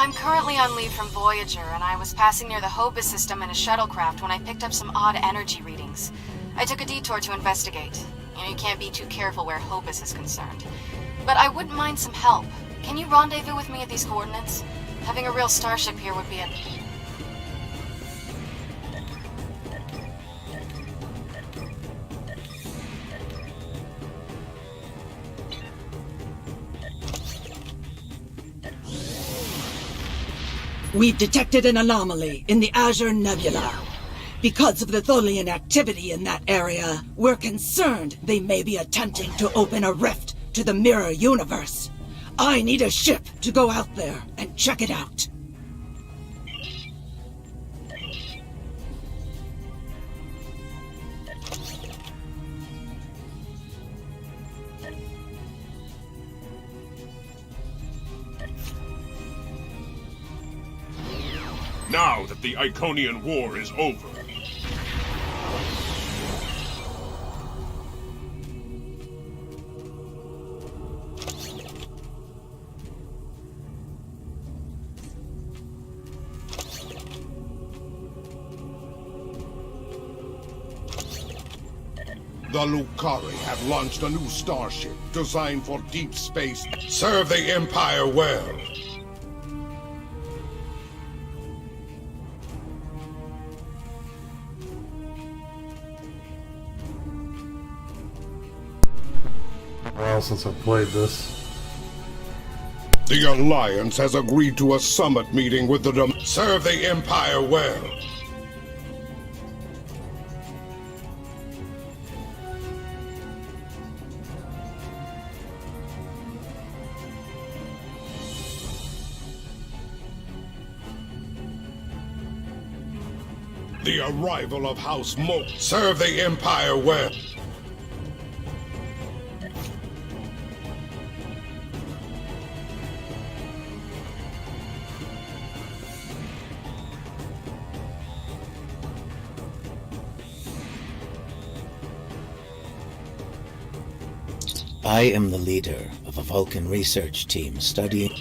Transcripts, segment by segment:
I'm currently on leave from Voyager, and I was passing near the Hobus system in a shuttlecraft when I picked up some odd energy readings. I took a detour to investigate. You can't be too careful where Hobus is concerned. But I wouldn't mind some help. Can you rendezvous with me at these coordinates? Having a real starship here would be a... We've detected an anomaly in the Azure Nebula. Because of the Tholian activity in that area, we're concerned they may be attempting to open a rift to the Mirror Universe. I need a ship to go out there and check it out. Now that the Iconian War is over, the Lukari have launched a new starship designed for deep space. Serve the Empire well. Well, since I played this. The Alliance has agreed to a summit meeting with the Serve the Empire well. The arrival of House Mo. Serve the Empire well. I am the leader of a Vulcan research team studying...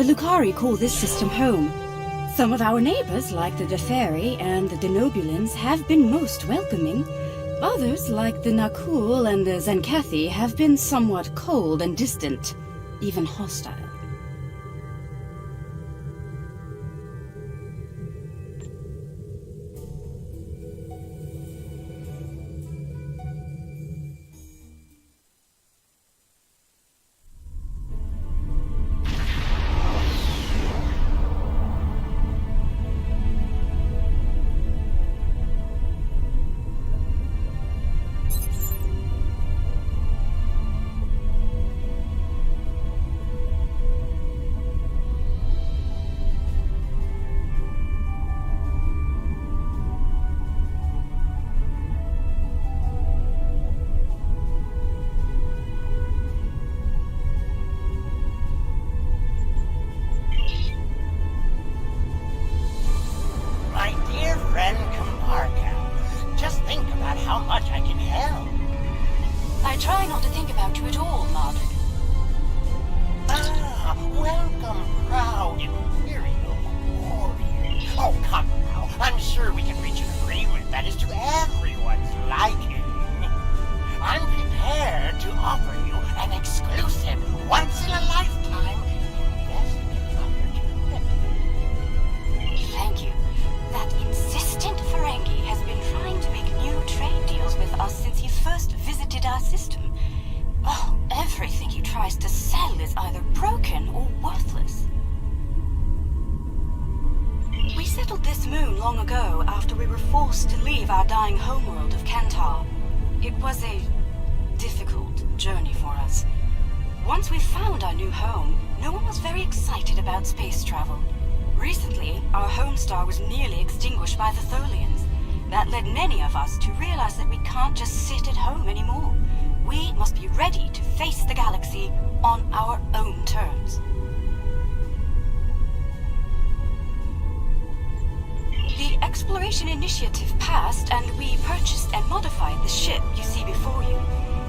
Lucari call this system home. Some of our neighbors, like the Deferi and the Denobulans, have been most welcoming. Others, like the Nakul and the Zenkathi, have been somewhat cold and distant, even hostile. I try not to think about you at all, Marduk. Ah, welcome, proud Imperial warrior. Oh, come now. I'm sure we can reach an agreement that is to everyone's liking. I'm prepared to offer you an exclusive, once-in-a-lifetime investment opportunity. Thank you. That insistent Ferengi has been trying to make new trade deals with us since he first visited our system. Oh, everything he tries to sell is either broken or worthless. We settled this moon long ago after we were forced to leave our dying homeworld of Kantar. It was a difficult journey for us. Once we found our new home, no one was very excited about space travel. Recently, our home star was nearly extinguished by the Tholians. That led many of us to realize that we can't just sit at home anymore. We must be ready to face the galaxy on our own terms. The Exploration Initiative passed, and we purchased and modified the ship you see before you,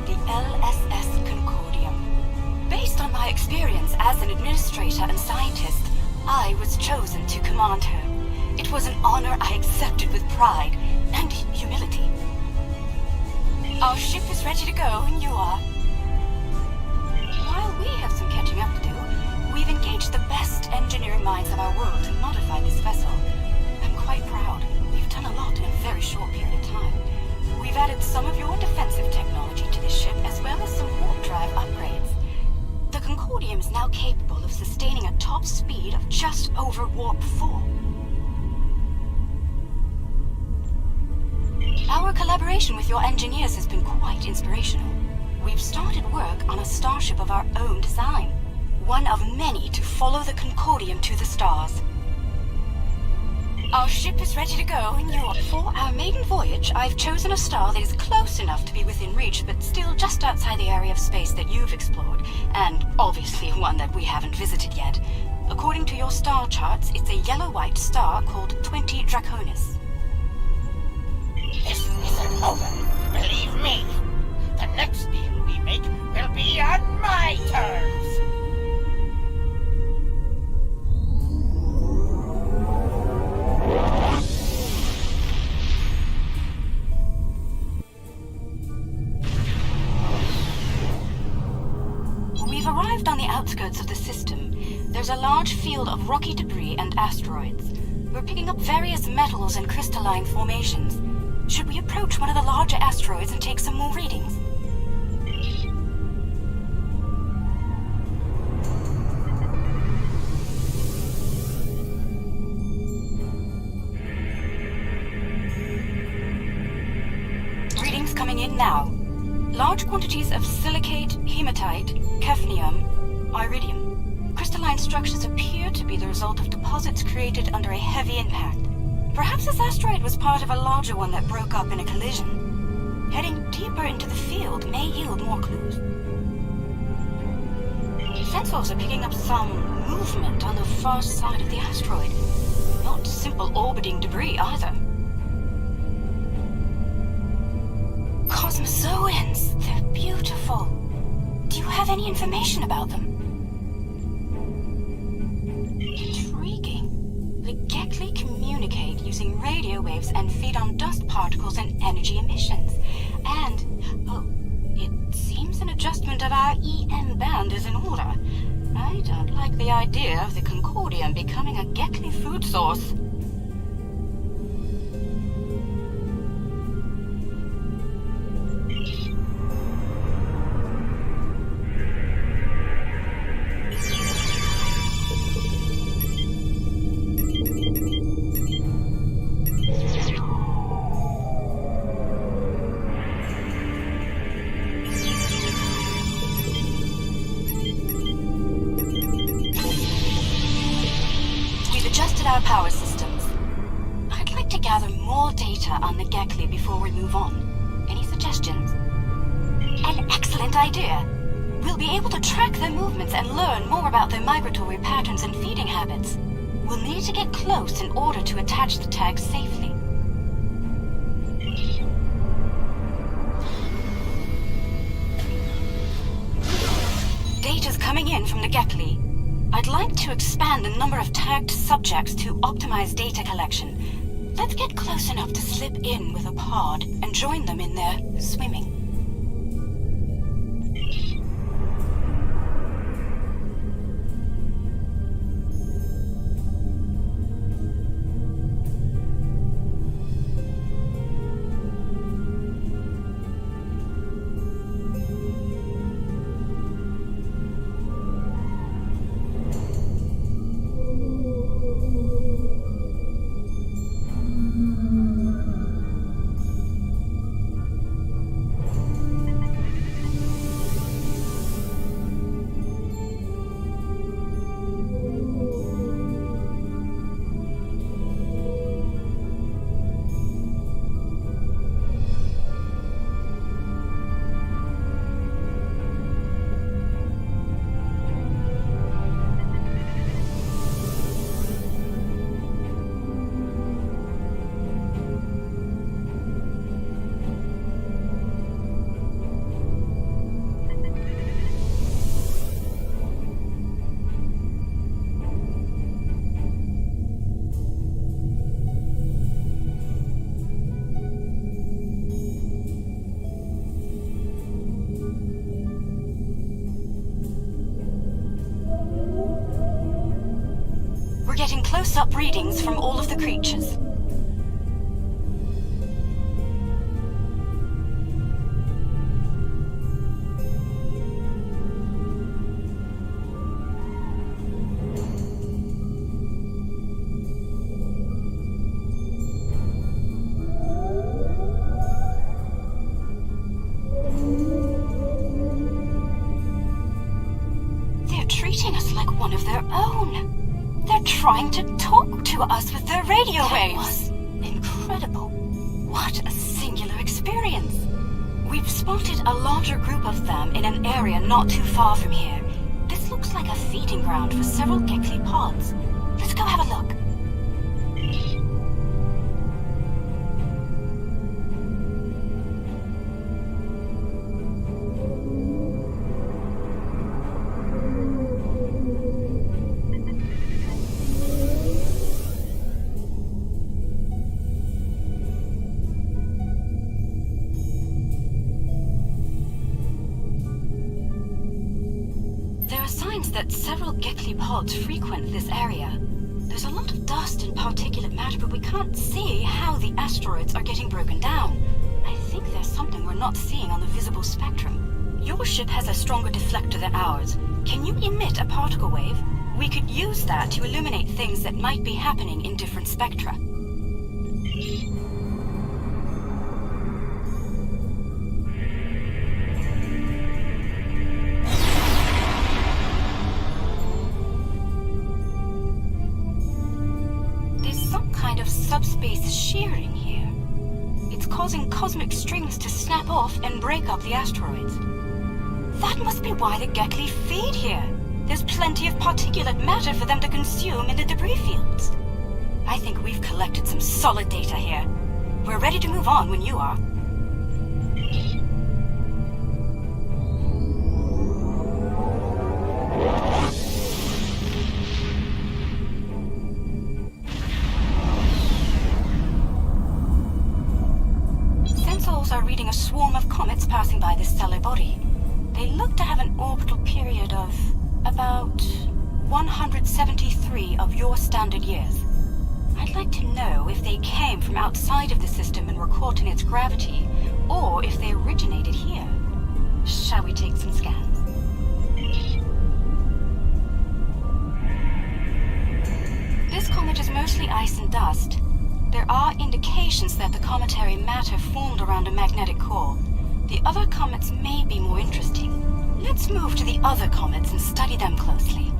the LSS Concordium. Based on my experience as an administrator and scientist, I was chosen to command her. It was an honor I accepted with pride and humility. Our ship is ready to go, and you are. While we have some catching up to do, we've engaged the best engineering minds of our world to modify this vessel. I'm quite proud. We've done a lot in a very short period of time. We've added some of your defensive technology to this ship, as well as some warp drive upgrades. The Concordium is now capable of sustaining a top speed of just over Warp 4. Our collaboration with your engineers has been quite inspirational. We've started work on a starship of our own design, one of many to follow the Concordium to the stars. Our ship is ready to go, and you are. For our maiden voyage, I've chosen a star that is close enough to be within reach, but still just outside the area of space that you've explored, and obviously one that we haven't visited yet. According to your star charts, it's a yellow-white star called 20 Draconis. This isn't over. Believe me. The next deal we make will be on my terms. We've arrived on the outskirts of the system. There's a large field of rocky debris and asteroids. We're picking up various metals and crystalline formations. Should we approach one of the larger asteroids and take some more readings? Readings coming in now. Large quantities of silicate, hematite, hafnium, iridium. Crystalline structures appear to be the result of deposits created under a heavy impact. Perhaps this asteroid was part of a larger one that broke up in a collision. Heading deeper into the field may yield more clues. Sensors are picking up some movement on the far side of the asteroid. Not simple orbiting debris either. Cosmozoans! They're beautiful. Do you have any information about them? directly communicate using radio waves and feed on dust particles and energy emissions. And, it seems an adjustment of our EM band is in order. I don't like the idea of the Concordium becoming a Gekli food source. Our power systems. I'd like to gather more data on the Gekli before we move on. Any suggestions? An excellent idea. We'll be able to track their movements and learn more about their migratory patterns and feeding habits. We'll need to get close in order to attach the tags safely. Data's coming in from the Gekli. I'd like to expand the number of tagged subjects to optimize data collection. Let's get close enough to slip in with a pod and join them in their swimming. Getting close-up readings from all of the creatures. They're treating us like one of their own. They're trying to talk to us with their radio waves. Incredible. What a singular experience. We've spotted a larger group of them in an area not too far from here. This looks like a feeding ground for several Gekli pods. Let's go have a look. That several Gekli pods frequent this area. There's a lot of dust and particulate matter, but we can't see how the asteroids are getting broken down. I think there's something we're not seeing on the visible spectrum. Your ship has a stronger deflector than ours. Can you emit a particle wave? We could use that to illuminate things that might be happening in different spectra. Subspace shearing here. It's causing cosmic strings to snap off and break up the asteroids. That must be why the Gekli feed here. There's plenty of particulate matter for them to consume in the debris fields. I think we've collected some solid data here. We're ready to move on when you are. reading a swarm of comets passing by this stellar body. They look to have an orbital period of about 173 of your standard years. I'd like to know if they came from outside of the system and were caught in its gravity, or if they originated here. Shall we take some scans? This comet is mostly ice and dust. There are indications that the cometary matter formed around a magnetic core. The other comets may be more interesting. Let's move to the other comets and study them closely.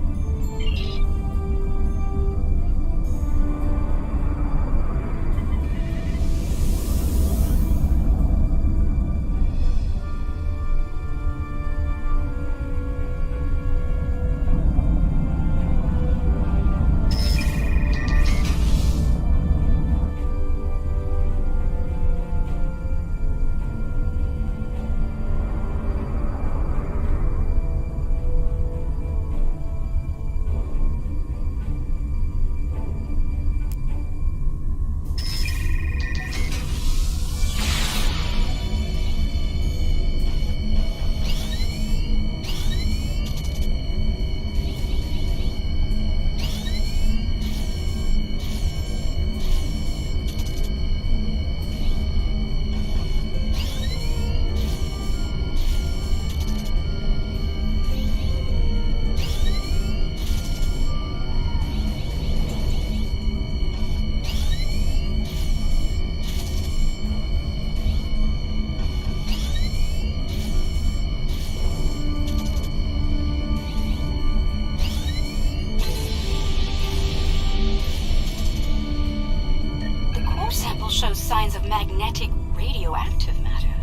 Shows signs of magnetic radioactive matter.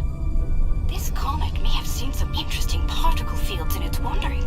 This comet may have seen some interesting particle fields in its wandering.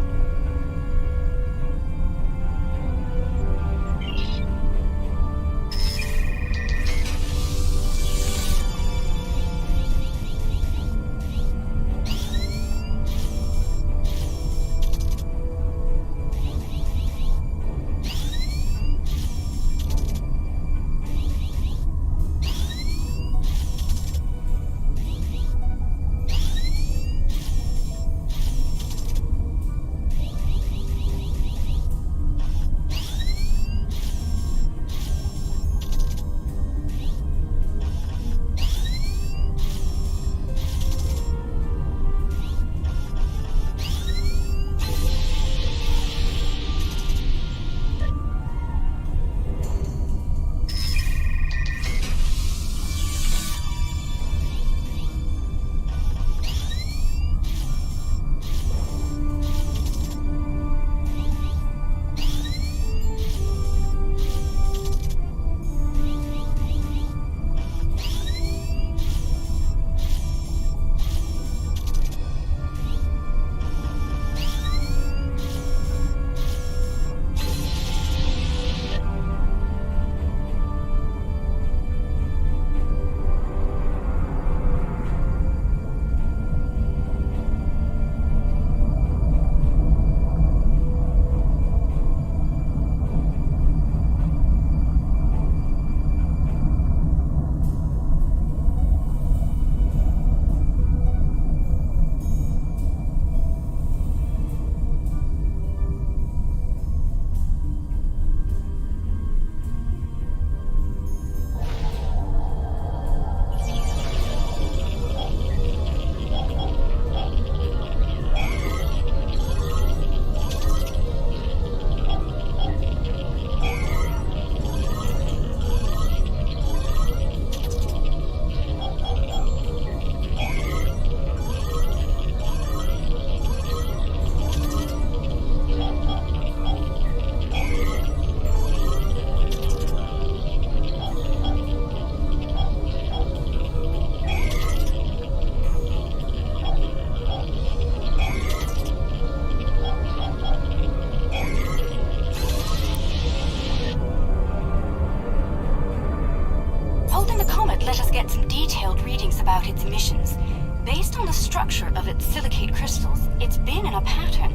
about its emissions. Based on the structure of its silicate crystals, it's been in a pattern.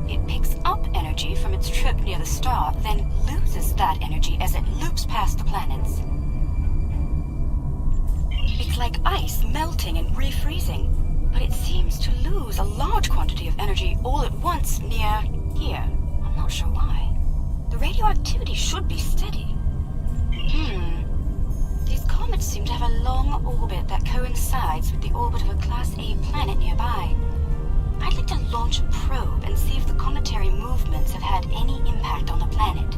It picks up energy from its trip near the star, then loses that energy as it loops past the planets. It It's like ice melting and refreezing, but it seems to lose a large quantity of energy all at once near here. I'm not sure why. The radioactivity should be steady. These comets seem to have a long orbit that coincides with the orbit of a Class A planet nearby. I'd like to launch a probe and see if the cometary movements have had any impact on the planet.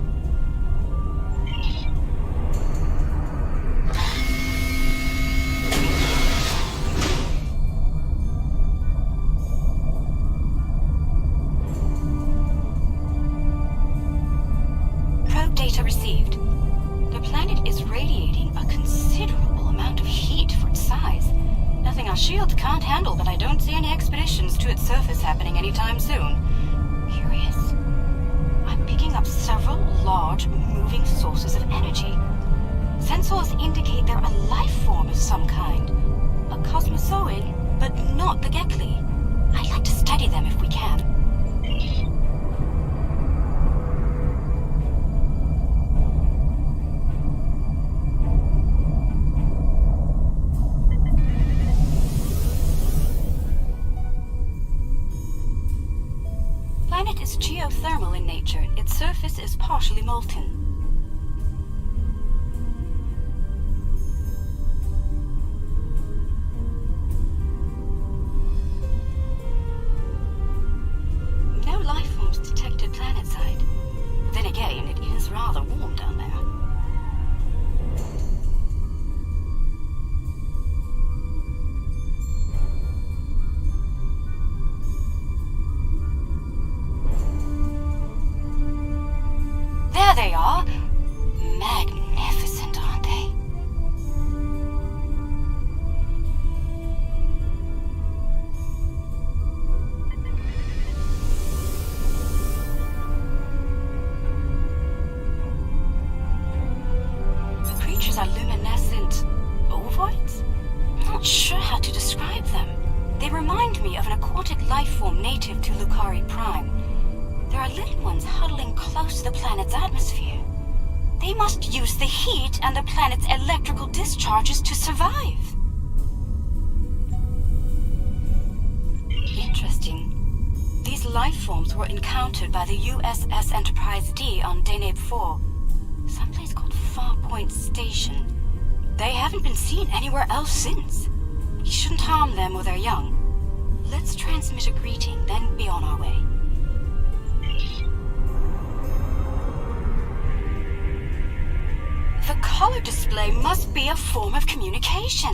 Probe data received. The planet is radiating a considerable amount of heat for its size. Nothing our shields can't handle, but I don't see any expeditions to its surface happening anytime soon. Curious. I'm picking up several large, moving sources of energy. Sensors indicate they're a life form of some kind. A cosmozoid, but not the Gekli. I'd like to study them if we can. Planet is geothermal in nature. Its surface is partially molten. No life forms detected planetside. Then again, it is rather warm down there. There they are. Magnificent, aren't they? The creatures are luminescent ovoids? I'm not sure how to describe them. They remind me of an aquatic life form native to Lucari Prime. There are little ones huddling close to the planet's atmosphere. They must use the heat and the planet's electrical discharges to survive. Interesting. These life forms were encountered by the USS Enterprise D on Deneb 4, someplace called Farpoint Station. They haven't been seen anywhere else since. We shouldn't harm them or their young. Let's transmit a greeting, then be on our way. The color display must be a form of communication.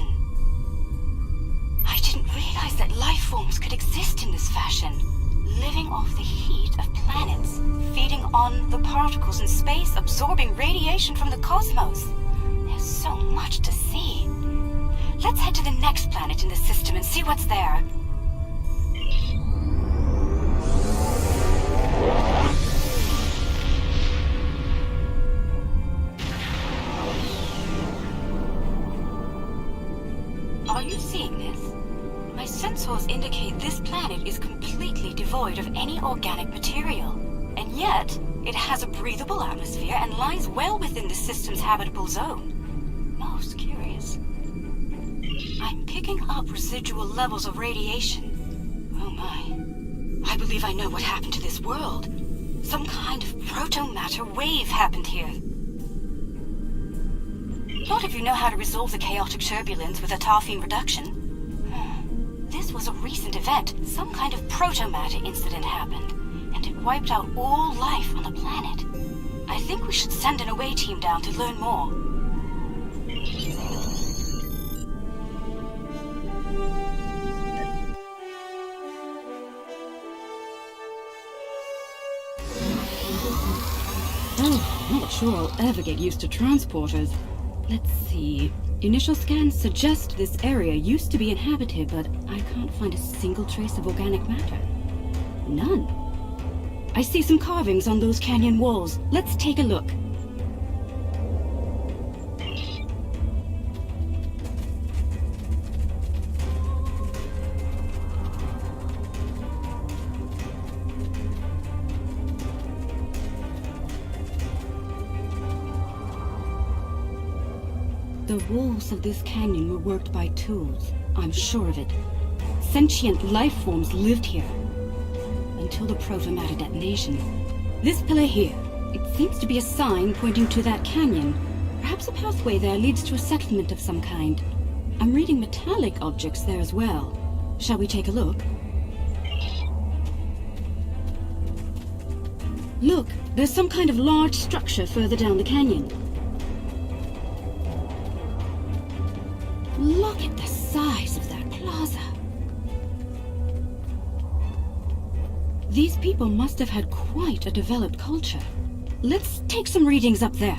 I didn't realize that life forms could exist in this fashion, living off the heat of planets, feeding on the particles in space, absorbing radiation from the cosmos. There's so much to see. Let's head to the next planet in the system and see what's there. Are you seeing this? My sensors indicate this planet is completely devoid of any organic material. And yet, it has a breathable atmosphere and lies well within the system's habitable zone. Most curious. I'm picking up residual levels of radiation. Oh my. I believe I know what happened to this world. Some kind of proto-matter wave happened here. Lot of you know how to resolve the chaotic turbulence with a Tarfine reduction. This was a recent event. Some kind of proto-matter incident happened, and it wiped out all life on the planet. I think we should send an away team down to learn more. Oh, not sure I'll ever get used to transporters. Let's see. Initial scans suggest this area used to be inhabited, but I can't find a single trace of organic matter. None. I see some carvings on those canyon walls. Let's take a look. The walls of this canyon were worked by tools. I'm sure of it. Sentient life forms lived here. Until the proto-matter detonation. This pillar here, it seems to be a sign pointing to that canyon. Perhaps a pathway there leads to a settlement of some kind. I'm reading metallic objects there as well. Shall we take a look? Look, there's some kind of large structure further down the canyon. Look at the size of that plaza. These people must have had quite a developed culture. Let's take some readings up there.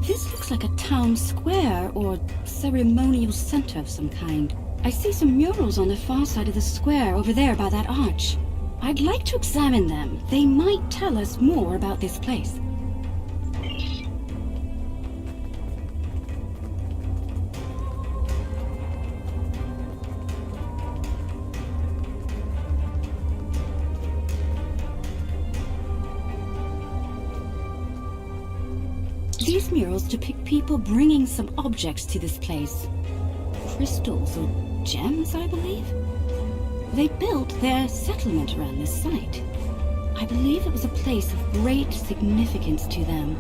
This looks like a town square or ceremonial center of some kind. I see some murals on the far side of the square over there by that arch. I'd like to examine them. They might tell us more about this place. These murals depict people bringing some objects to this place. Crystals or gems, I believe? They built their settlement around this site. I believe it was a place of great significance to them.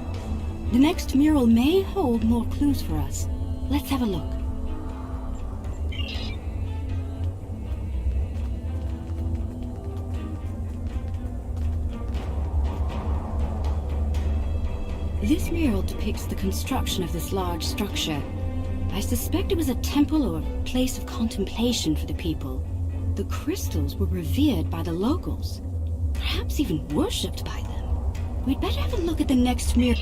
The next mural may hold more clues for us. Let's have a look. This mural depicts the construction of this large structure. I suspect it was a temple or place of contemplation for the people. The crystals were revered by the locals, perhaps even worshipped by them. We'd better have a look at the next mural.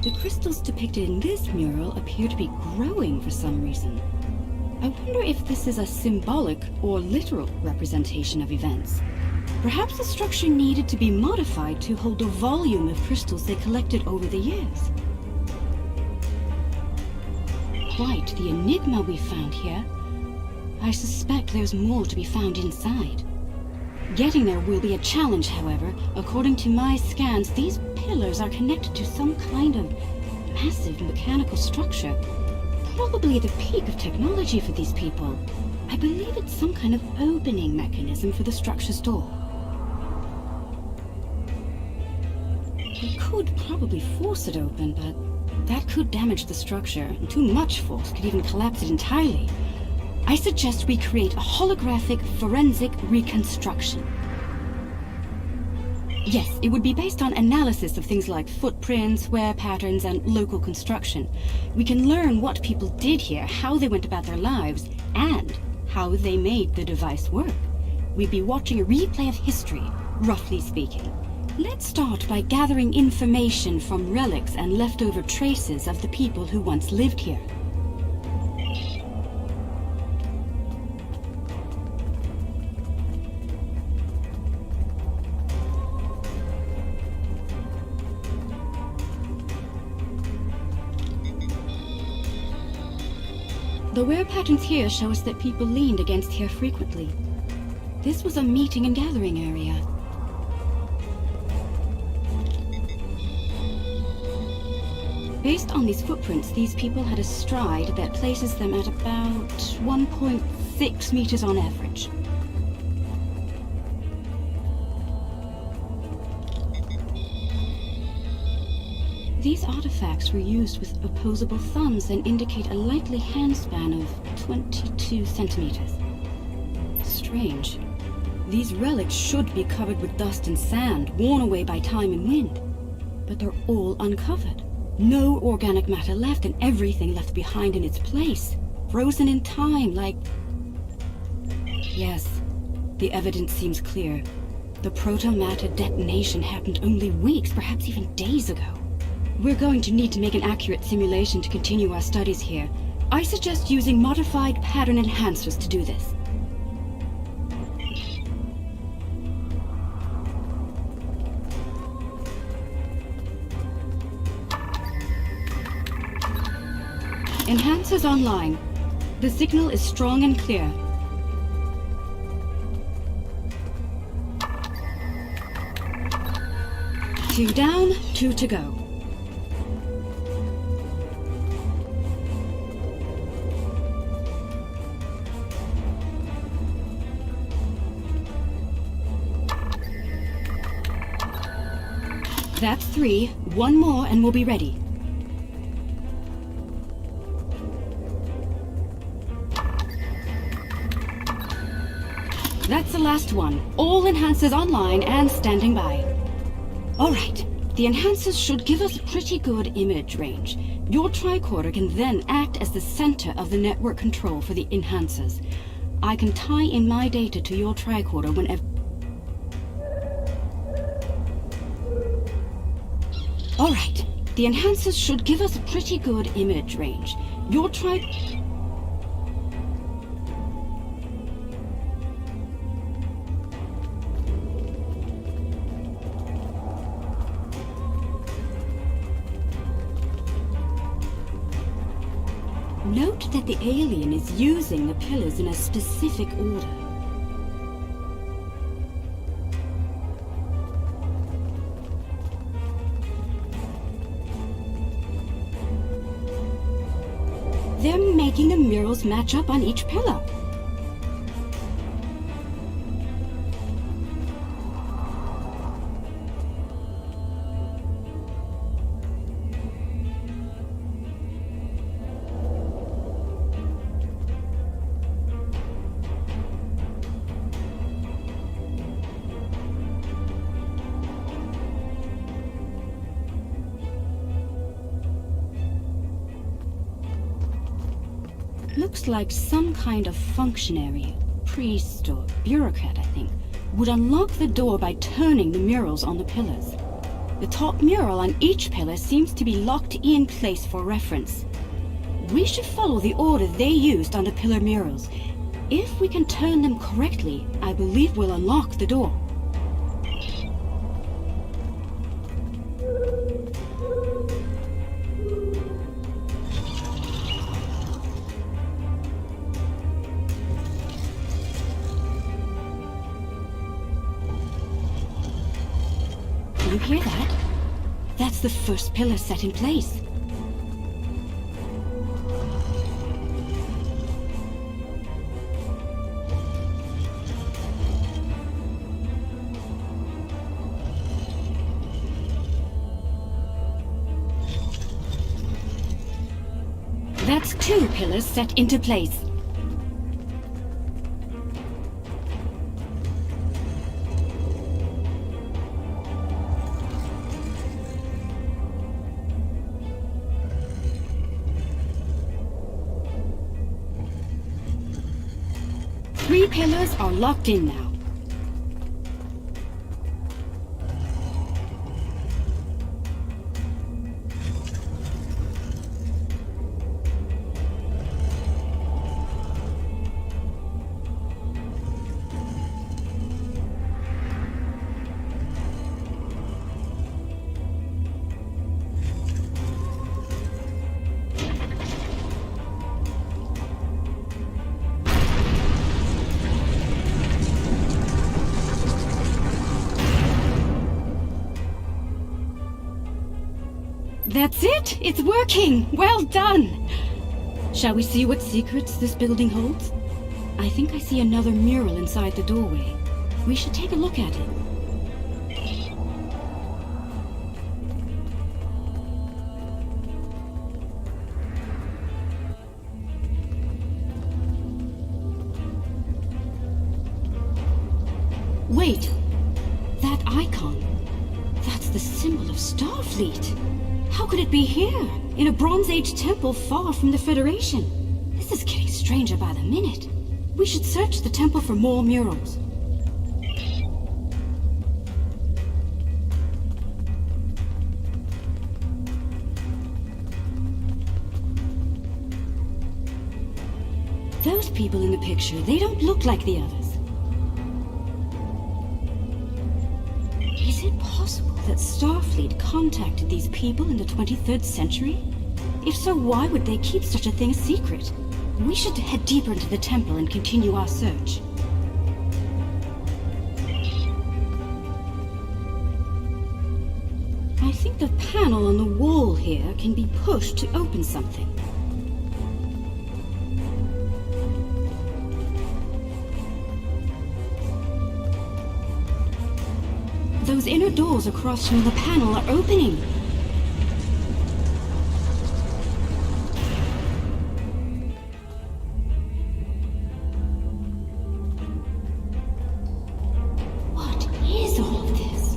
The crystals depicted in this mural appear to be growing for some reason. I wonder if this is a symbolic or literal representation of events. Perhaps the structure needed to be modified to hold the volume of crystals they collected over the years. Quite the enigma we found here. I suspect there's more to be found inside. Getting there will be a challenge, however. According to my scans, these pillars are connected to some kind of massive mechanical structure. Probably the peak of technology for these people. I believe it's some kind of opening mechanism for the structure's door. We could probably force it open, but that could damage the structure, and too much force could even collapse it entirely. I suggest we create a holographic forensic reconstruction. Yes, it would be based on analysis of things like footprints, wear patterns, and local construction. We can learn what people did here, how they went about their lives, and how they made the device work. We'd be watching a replay of history, roughly speaking. Let's start by gathering information from relics and leftover traces of the people who once lived here. The wear patterns here show us that people leaned against here frequently. This was a meeting and gathering area. Based on these footprints, these people had a stride that places them at about 1.6 meters on average. These artifacts were used with opposable thumbs and indicate a likely handspan of 22 centimeters. Strange. These relics should be covered with dust and sand, worn away by time and wind. But they're all uncovered. No organic matter left, and everything left behind in its place. Frozen in time, like... Yes, the evidence seems clear. The proto-matter detonation happened only weeks, perhaps even days ago. We're going to need to make an accurate simulation to continue our studies here. I suggest using modified pattern enhancers to do this. Enhancers online. The signal is strong and clear. Two down, 2 to go. That's 3. 1 more and we'll be ready. That's the last one. All enhancers online and standing by. Alright, the enhancers should give us a pretty good image range. Your tricorder can then act as the center of the network control for the enhancers. I can tie in my data to your tricorder whenever... Alright, the enhancers should give us a pretty good image range. Your Note that the alien is using the pillars in a specific order. They're making the murals match up on each pillar. Looks like some kind of functionary, priest or bureaucrat, I think, would unlock the door by turning the murals on the pillars. The top mural on each pillar seems to be locked in place for reference. We should follow the order they used on the pillar murals. If we can turn them correctly, I believe we'll unlock the door. You hear that? That's the first pillar set in place. That's 2 pillars set into place. Three pillars are locked in now. That's it! It's working! Well done! Shall we see what secrets this building holds? I think I see another mural inside the doorway. We should take a look at it. Wait! That icon! That's the symbol of Starfleet! How could it be here, in a Bronze Age temple far from the Federation? This is getting stranger by the minute. We should search the temple for more murals. Those people in the picture, they don't look like the others. Is it possible that Starfleet contacted these people in the 23rd century? If so, why would they keep such a thing a secret? We should head deeper into the temple and continue our search. I think the panel on the wall here can be pushed to open something. Those inner doors across from the panel are opening. What is all of this?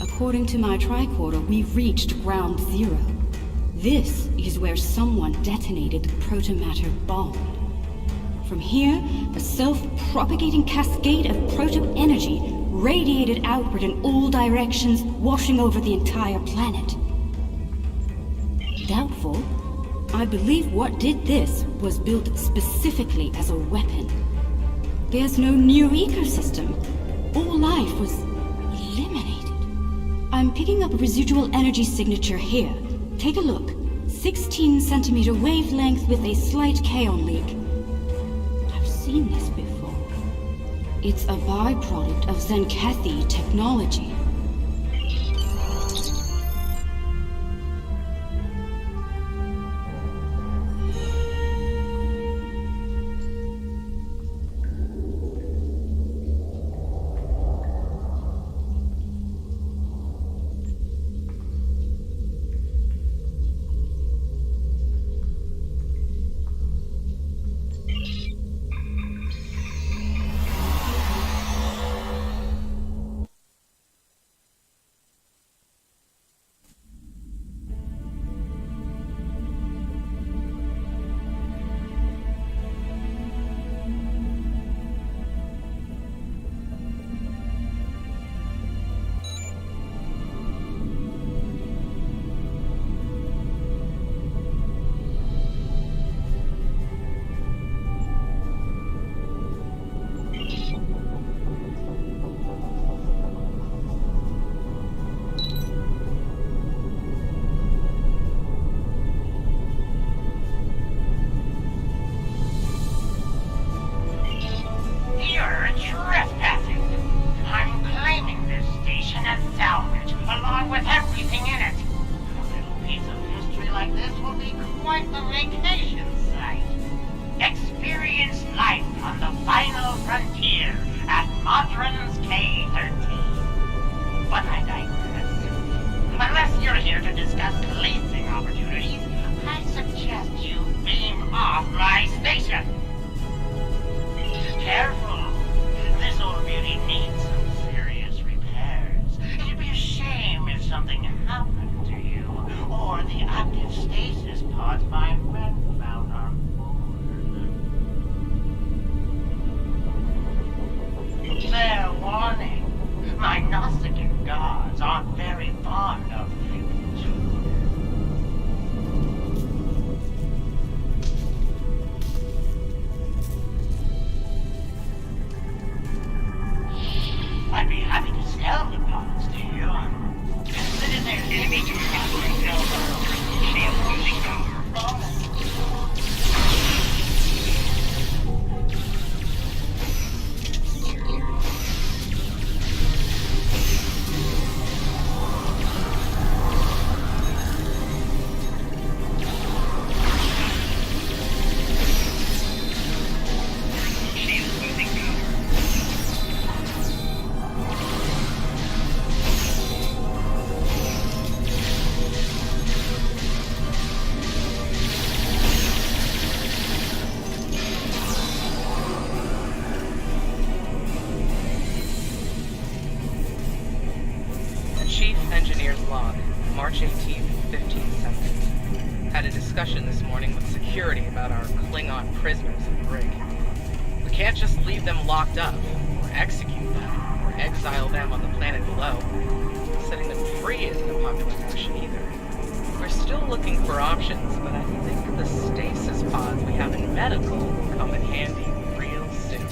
According to my tricorder, we've reached ground zero. This is where someone detonated the protomatter bomb. From here, a self-propagating cascade of proto-energy radiated outward in all directions, washing over the entire planet. Doubtful. I believe what did this was built specifically as a weapon. There's no new ecosystem. All life was eliminated. I'm picking up a residual energy signature here. Take a look. 16 centimeter wavelength with a slight kaon leak. I've seen this before. It's a byproduct of Zenkethi technology. March 18th, 1500. Had a discussion this morning with security about our Klingon prisoners in the brig. We can't just leave them locked up, or execute them, or exile them on the planet below. Setting them free isn't a popular notion either. We're still looking for options, but I think the stasis pods we have in medical will come in handy real soon.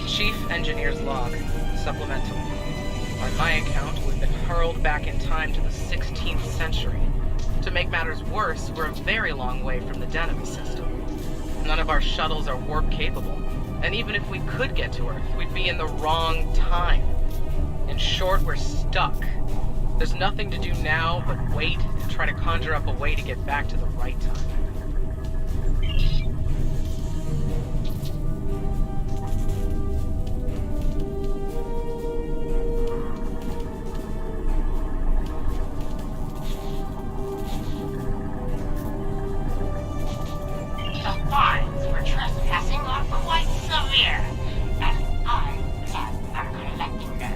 Chief Engineer's Log, Supplemental. On my account, we've been hurled back in time to the 16th century. To make matters worse, we're a very long way from the Denemy system. None of our shuttles are warp capable, and even if we could get to Earth, we'd be in the wrong time. In short, we're stuck. There's nothing to do now but wait and try to conjure up a way to get back to the right time. The fines for trespassing are quite severe, and I am collecting them.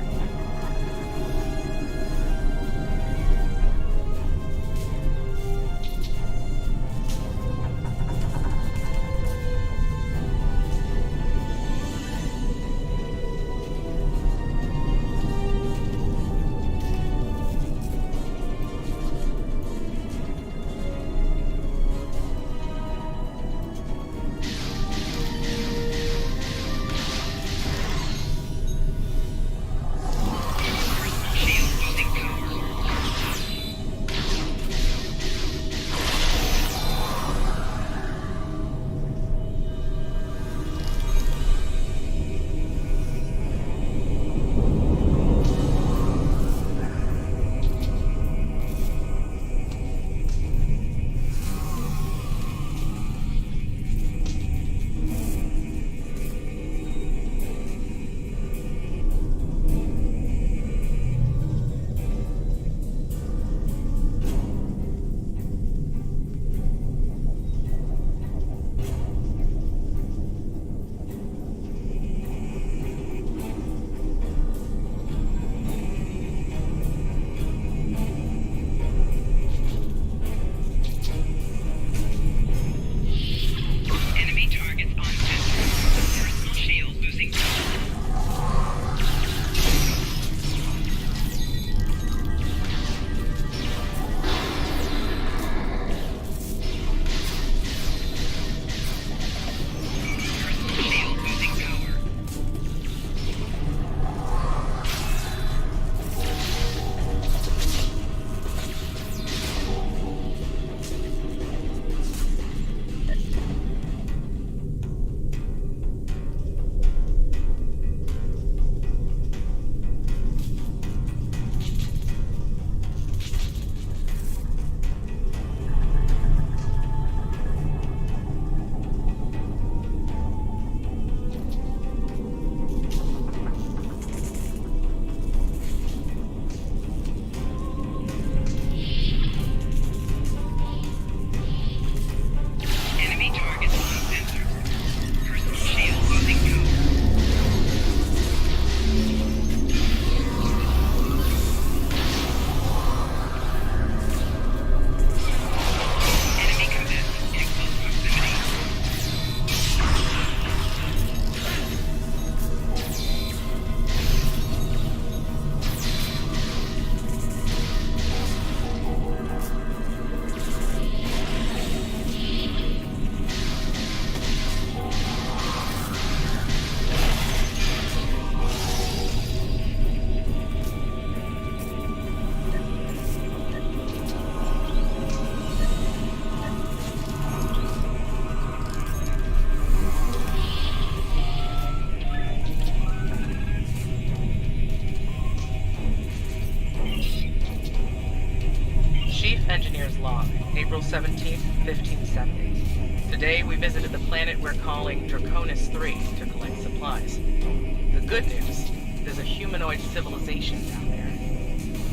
Engineer's Log, April 17th, 1570. Today we visited the planet we're calling Draconis 3 to collect supplies. The good news, there's a humanoid civilization down there.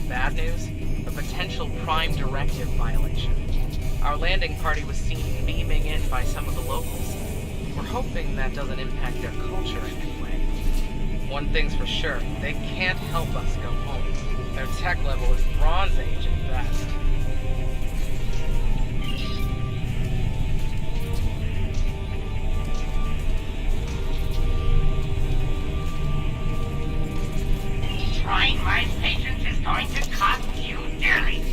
bad news, a potential Prime Directive violation. Our landing party was seen beaming in by some of the locals. We're hoping that doesn't impact their culture in any way. One thing's for sure, they can't help us go home. Their tech level is Bronze Age at best. Trying my patience is going to cost you dearly.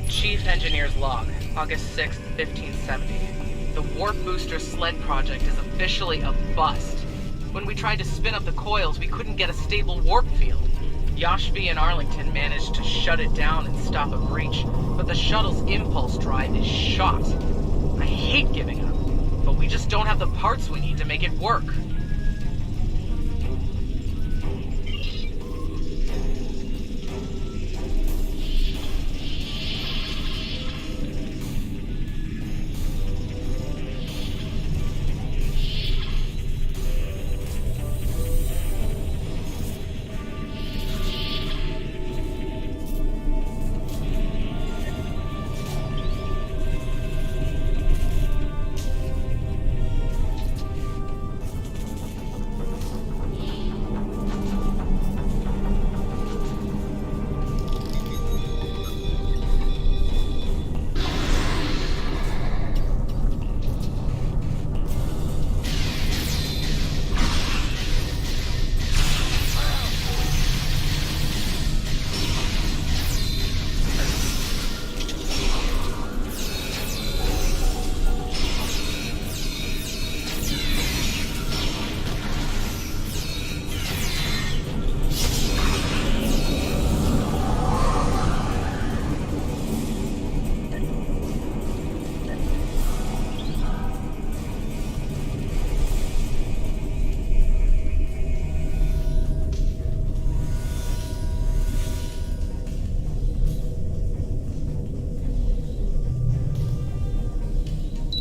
Chief Engineer's Log, August 6th, 1570. The Warp Booster Sled project is officially a bust. When we tried to spin up the coils, we couldn't get a stable warp field. Yashvi and Arlington managed to shut it down and stop a breach, but the shuttle's impulse drive is shot. I hate giving up, but we just don't have the parts we need to make it work.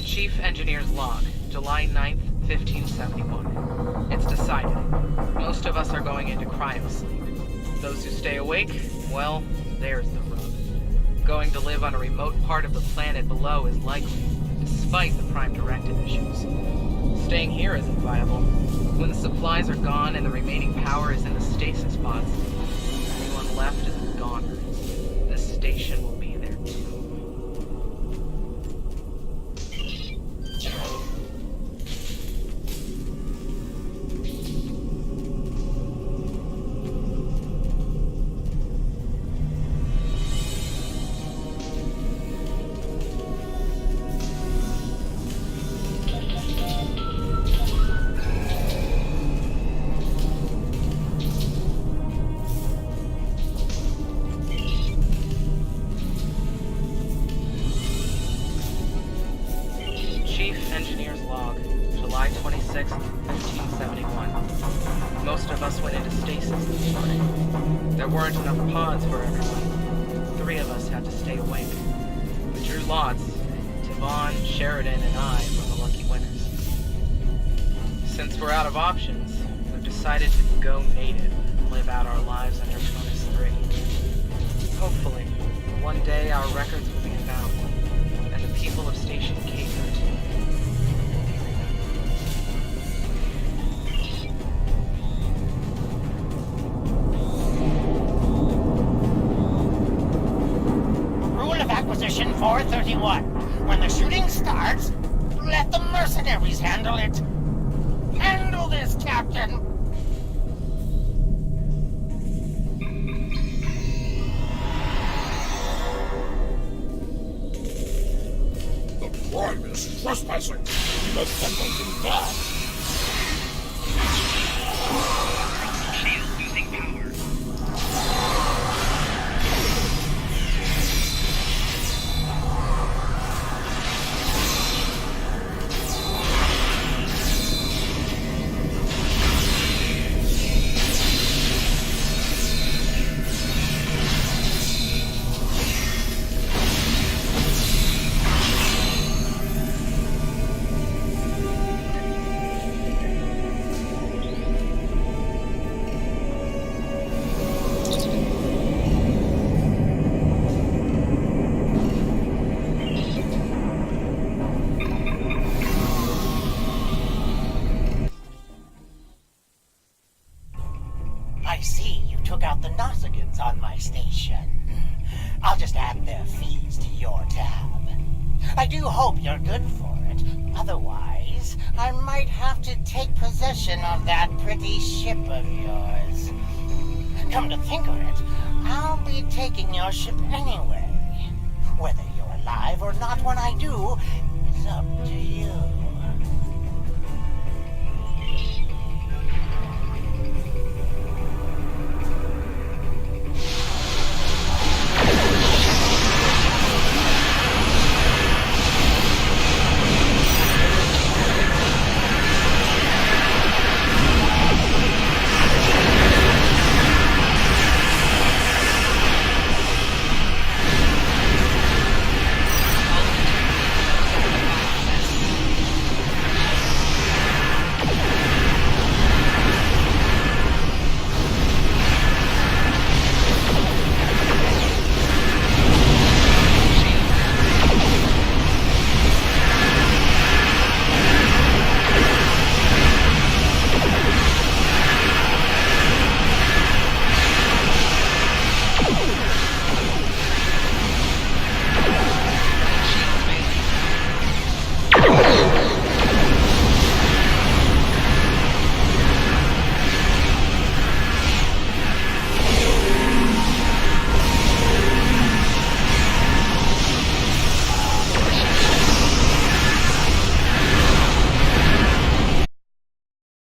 Chief Engineer's Log, July 9th, 1571. It's decided. Most of us are going into cryosleep. Those who stay awake, well, there's the rub. Going to live on a remote part of the planet below is likely, despite the Prime Directive issues. Staying here isn't viable. When the supplies are gone and the remaining power is in the stasis pods, anyone left is a goner. This station will be there too. Engineer's Log, July 26, 1571. Most of us went into stasis this morning. There weren't enough pods for everyone. 3 of us had to stay awake. We drew lots. Tavon, Sheridan, and I were the lucky winners. Since we're out of options, we've decided to go native and live out our lives under Cronus 3. Hopefully, one day our records will be found, and the people of Station K-13 Acquisition 431. When the shooting starts, let the mercenaries handle it. Handle this, Captain! The Prime is trespassing. Let them open back. Shield losing power. I see you took out the Nausigans on my station. I'll just add their fees to your tab. I do hope you're good for it. Otherwise, I might have to take possession of that pretty ship of yours. Come to think of it, I'll be taking your ship anyway. Whether you're alive or not when I do, is up to you.